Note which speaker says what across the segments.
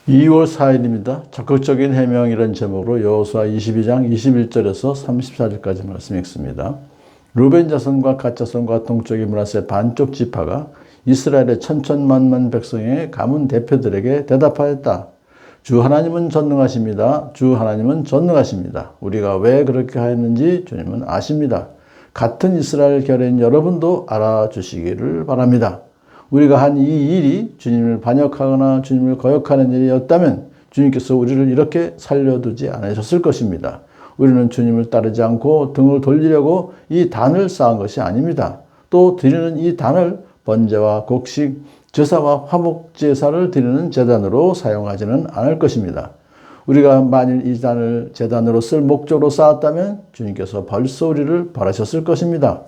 Speaker 1: 2월 4일입니다. 적극적인 해명이라는 제목으로 여호수아 22장 21절에서 34절까지 말씀 읽습니다. 루벤 자손과 갓 자손과 동쪽의 므낫세 반쪽 지파가 이스라엘의 천천만만 백성의 가문 대표들에게 대답하였다. 주 하나님은 전능하십니다. 주 하나님은 전능하십니다. 우리가 왜 그렇게 하였는지 주님은 아십니다. 같은 이스라엘 결인 여러분도 알아주시기를 바랍니다. 우리가 한 이 일이 주님을 반역하거나 주님을 거역하는 일이었다면 주님께서 우리를 이렇게 살려두지 않으셨을 것입니다. 우리는 주님을 따르지 않고 등을 돌리려고 이 단을 쌓은 것이 아닙니다. 또 드리는 이 단을 번제와 곡식, 제사와 화목제사를 드리는 제단으로 사용하지는 않을 것입니다. 우리가 만일 이 단을 제단으로 쓸 목적으로 쌓았다면 주님께서 벌써 우리를 벌하셨을 것입니다.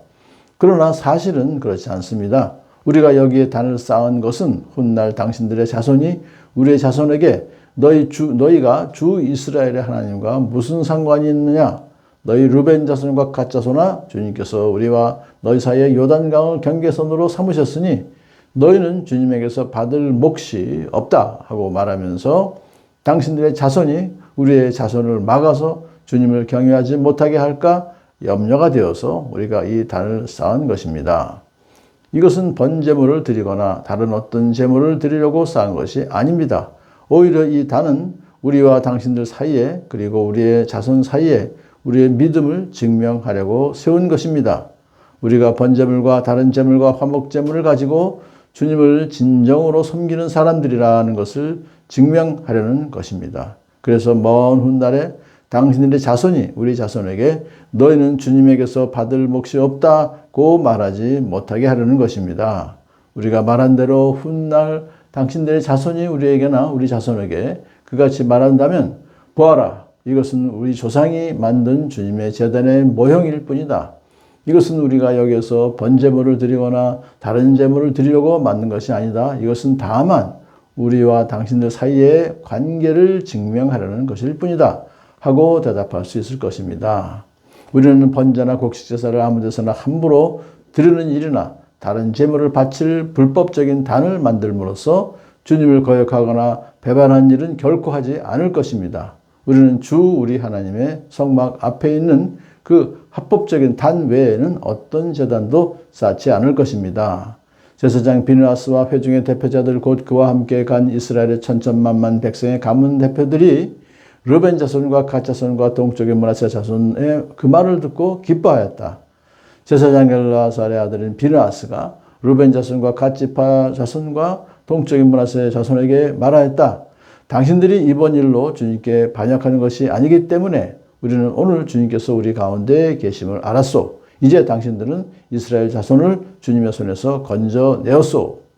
Speaker 1: 그러나 사실은 그렇지 않습니다. 우리가 여기에 단을 쌓은 것은 훗날 당신들의 자손이 우리의 자손에게 너희가 주 이스라엘의 하나님과 무슨 상관이 있느냐? 너희 루벤 자손과 갓 자손아, 주님께서 우리와 너희 사이에 요단강을 경계선으로 삼으셨으니 너희는 주님에게서 받을 몫이 없다 하고 말하면서 당신들의 자손이 우리의 자손을 막아서 주님을 경외하지 못하게 할까 염려가 되어서 우리가 이 단을 쌓은 것입니다. 이것은 번제물을 드리거나 다른 어떤 제물을 드리려고 쌓은 것이 아닙니다. 오히려 이 단은 우리와 당신들 사이에 그리고 우리의 자손 사이에 우리의 믿음을 증명하려고 세운 것입니다. 우리가 번제물과 다른 제물과 화목제물을 가지고 주님을 진정으로 섬기는 사람들이라는 것을 증명하려는 것입니다. 그래서 먼 훗날에 당신들의 자손이 우리 자손에게 너희는 주님에게서 받을 몫이 없다고 말하지 못하게 하려는 것입니다. 우리가 말한 대로 훗날 당신들의 자손이 우리에게나 우리 자손에게 그같이 말한다면 보아라, 이것은 우리 조상이 만든 주님의 제단의 모형일 뿐이다. 이것은 우리가 여기에서 번제물을 드리거나 다른 제물을 드리려고 만든 것이 아니다. 이것은 다만 우리와 당신들 사이의 관계를 증명하려는 것일 뿐이다 하고 대답할 수 있을 것입니다. 우리는 번제나 곡식 제사를 아무 데서나 함부로 드리는 일이나 다른 제물을 바칠 불법적인 단을 만들므로써 주님을 거역하거나 배반한 일은 결코 하지 않을 것입니다. 우리는 주 우리 하나님의 성막 앞에 있는 그 합법적인 단 외에는 어떤 제단도 쌓지 않을 것입니다. 제사장 비느하스와 회중의 대표자들 곧 그와 함께 간 이스라엘의 천천만만 백성의 가문 대표들이 르벤 자손과 갓 자손과 동쪽의 므낫세 자손의 그 말을 듣고 기뻐하였다. 제사장 엘르아살의 아들인 비느하스가 르벤 자손과 갓 지파 자손과 동쪽의 므낫세 자손에게 말하였다. 당신들이 이번 일로 주님께 반역하는 것이 아니기 때문에 우리는 오늘 주님께서 우리 가운데 계심을 알았소. 이제 당신들은 이스라엘 자손을 주님의 손에서 건져내었소.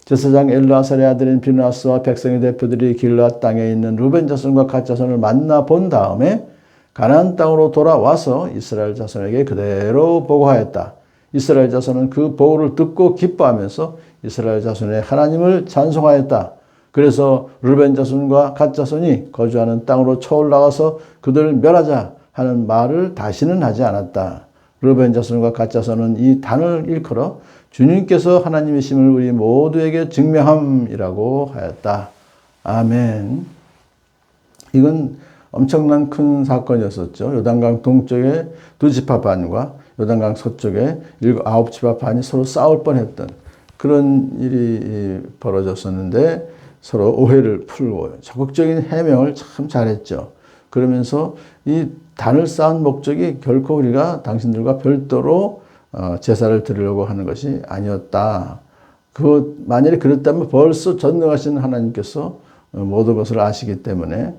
Speaker 1: 제사장 엘르아살의 아들인 비느하스와 백성의 대표들이 길앗 땅에 있는 루벤 자손과 갓 자손을 만나 본 다음에 가나안 땅으로 돌아와서 이스라엘 자손에게 그대로 보고하였다. 이스라엘 자손은 그 보고를 듣고 기뻐하면서 이스라엘 자손의 하나님을 찬송하였다. 그래서 루벤 자손과 갓 자손이 거주하는 땅으로 쳐올라가서 그들을 멸하자 하는 말을 다시는 하지 않았다. 르벤 자손과 갓 자손은 이 단을 일컬어 주님께서 하나님이심을 우리 모두에게 증명함이라고 하였다. 아멘. 이건 엄청난 큰 사건이었었죠. 요단강 동쪽에 두 지파 반과 요단강 서쪽에 9지파 반이 서로 싸울 뻔했던 그런 일이 벌어졌었는데 서로 오해를 풀고 적극적인 해명을 참 잘했죠. 그러면서 이 단을 쌓은 목적이 결코 우리가 당신들과 별도로 제사를 드리려고 하는 것이 아니었다. 만약에 그랬다면 벌써 전능하신 하나님께서 모든 것을 아시기 때문에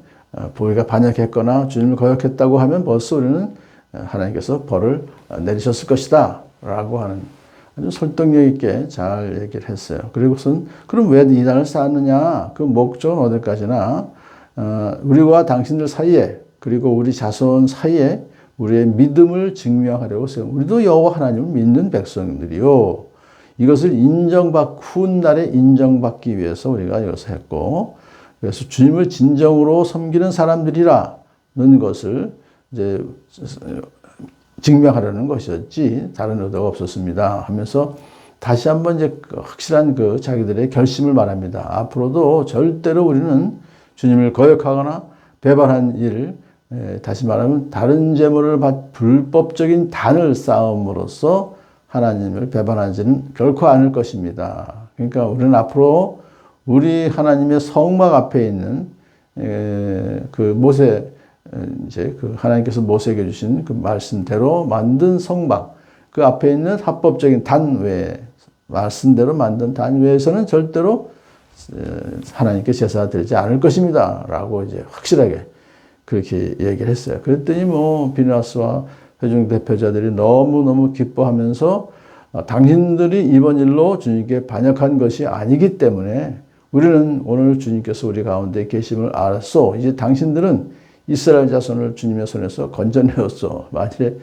Speaker 1: 우리가 반역했거나 주님을 거역했다고 하면 벌써 우리는 하나님께서 벌을 내리셨을 것이다 라고 하는 아주 설득력 있게 잘 얘기를 했어요. 그리고선 그럼 왜 이 단을 쌓았느냐? 그 목적은 어디까지나 우리와 당신들 사이에 그리고 우리 자손 사이에 우리의 믿음을 증명하려고 세운 우리도 여호와 하나님을 믿는 백성들이요. 이것을 훗날에 인정받기 위해서 우리가 이것을 했고, 그래서 주님을 진정으로 섬기는 사람들이라는 것을 이제 증명하려는 것이었지 다른 의도가 없었습니다. 하면서 다시 한번 이제 확실한 자기들의 결심을 말합니다. 앞으로도 절대로 우리는 주님을 거역하거나 배반한 일, 다시 말하면 다른 제물을 불법적인 단을 쌓음으로써 하나님을 배반하지는 결코 않을 것입니다. 그러니까 우리는 앞으로 우리 하나님의 성막 앞에 있는 그 모세, 이제 그 하나님께서 모세에게 주신 그 말씀대로 만든 성막, 그 앞에 있는 합법적인 단 외에, 말씀대로 만든 단 외에서는 절대로 하나님께 제사 드리지 않을 것입니다. 라고 이제 확실하게 그렇게 얘기를 했어요. 그랬더니 비누아스와 회중 대표자들이 너무너무 기뻐하면서 당신들이 이번 일로 주님께 반역한 것이 아니기 때문에 우리는 오늘 주님께서 우리 가운데 계심을 알았소. 이제 당신들은 이스라엘 자손을 주님의 손에서 건져내었소. 만일에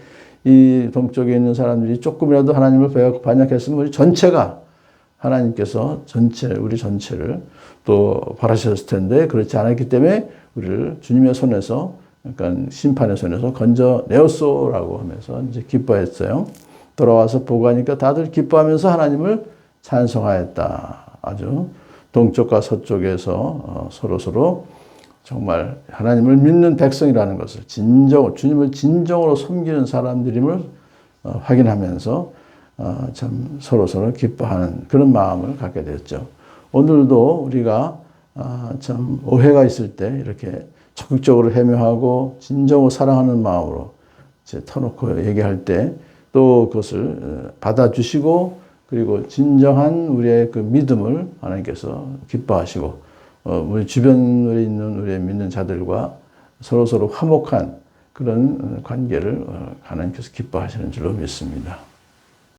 Speaker 1: 이 동쪽에 있는 사람들이 조금이라도 하나님을 반역했으면 우리 전체가 하나님께서 우리 전체를 또 바라셨을 텐데 그렇지 않았기 때문에 우리를 주님의 손에서, 그러니까 심판의 손에서 건져내었소라고 하면서 이제 기뻐했어요. 돌아와서 보고하니까 다들 기뻐하면서 하나님을 찬송하였다. 아주 동쪽과 서쪽에서 서로서로 정말 하나님을 믿는 백성이라는 것을 주님을 진정으로 섬기는 사람들임을 확인하면서 참 서로서로 기뻐하는 그런 마음을 갖게 되었죠. 오늘도 우리가 참 오해가 있을 때 이렇게 적극적으로 해명하고 진정으로 사랑하는 마음으로 이제 터놓고 얘기할 때 또 그것을 받아주시고 그리고 진정한 우리의 그 믿음을 하나님께서 기뻐하시고 우리 주변에 있는 우리의 믿는 자들과 서로서로 화목한 그런 관계를 하나님께서 기뻐하시는 줄로 믿습니다.